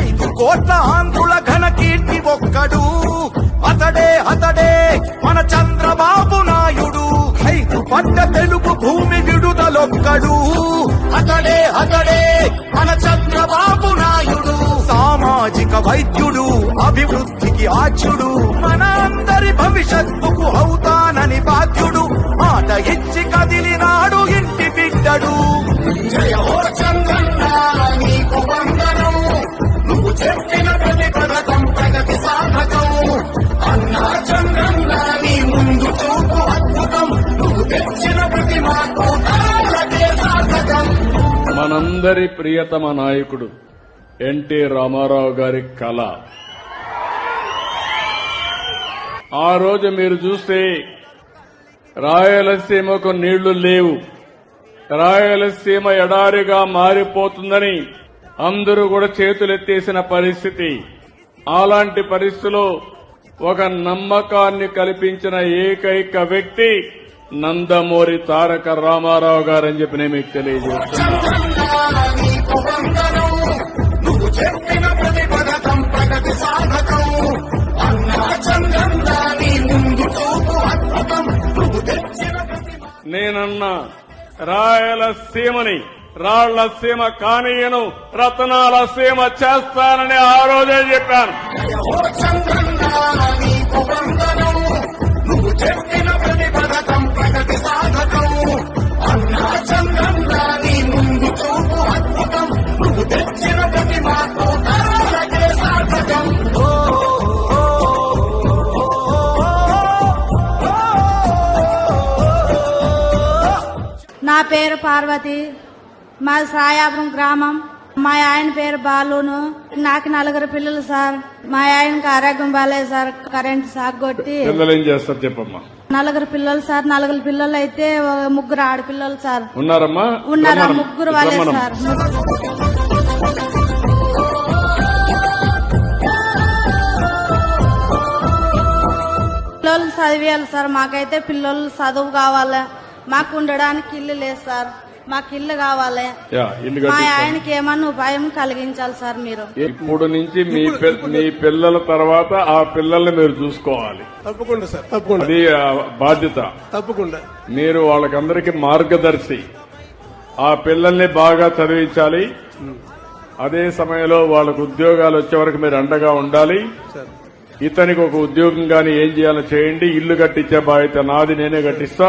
ఐదు కోట్ల ఆంధ్రుల ఘన కీర్తి ఒక్కడు, అతడే అతడే మన చంద్రబాబు నాయుడు. ఐదు పట్ట తెలుగు భూమి విడుదలొక్కడు, అతడే అతడే మన చంద్రబాబు నాయుడు. సామాజిక వైద్యుడు, అభివృద్ధికి ఆచ్యుడు, మన అందరి భవిష్యత్తుకు అవుతానని బాధ్యుడు. మాట ఇచ్చి కదిలినాడు ఇంటి బిడ్డడు. జయ హో చంద్రన్న నీకు వందనం, నువ్వు చెప్పిన ప్రతి పథకం ప్రగతి సాధకం. అన్నా చంద్రన్న నీ ముందు చూపు అద్భుతం, నువ్వు తెచ్చిన ప్రతి మార్పు తరాలకే సాధకం. మనందరి ప్రియతమ నాయకుడు ఎన్టీ రామారావు గారి కళ. ఆ రోజు మీరు చూస్తే రాయలసీమకు నీళ్లు లేవు, రాయలసీమ ఎడారిగా మారిపోతుందని అందరూ కూడా చేతులెత్తేసిన పరిస్థితి. అలాంటి పరిస్థితిలో ఒక నమ్మకాన్ని కల్పించిన ఏకైక వ్యక్తి నందమూరి తారక రామారావు గారని చెప్పి నేను మీకు తెలియజేస్తున్నాను. నేనన్నా రాయలసీమని రాళ్ల సీమ కానీయను, రతనాల సీమ చేస్తానని ఆ రోజే చెప్పాను. నా పేరు పార్వతి, మాది శ్రాయాపురం గ్రామం. మా ఆయన పేరు బాలును. నాకు 4 పిల్లలు సార్. మా ఆయనకి ఆరోగ్యం బాగాలేదు సార్, కరెంట్ షాక్ కొట్టి. పిల్లలు ఏం చేస్తారు చెప్పమ్మా? 4 పిల్లలు సార్. 4 పిల్లలు అయితే 3 ఆడపిల్లలు సార్. ఉన్నారమ్మా? ఉన్నారా? 3 వాళ్ళే సార్. పిల్లలు చదివేయాలి సార్. మాకైతే పిల్లలు చదువు కావాలి. మాకు ఉండడానికి ఇల్లు లేదు సార్. మాకు ఇల్లు కావాలి. మా ఆయనకి ఏమన్నా ఉపాయం కలిగించాలి సార్ మీరు. ఇప్పుడు నుంచి మీ పిల్లల తర్వాత ఆ పిల్లల్ని మీరు చూసుకోవాలి. తప్పకుండా సార్, తప్పకుండా. అది బాధ్యత. తప్పకుండా మీరు వాళ్ళకందరికీ మార్గదర్శి. ఆ పిల్లల్ని బాగా చదివించాలి. అదే సమయంలో వాళ్ళకు ఉద్యోగాలు వచ్చే వరకు మీరు అండగా ఉండాలి. ఇతనికి ఒక ఉద్యోగం గాని ఏం చేయాలో చేయండి. ఇల్లు కట్టించే బాధ్యత నాది, నేనే కట్టిస్తా.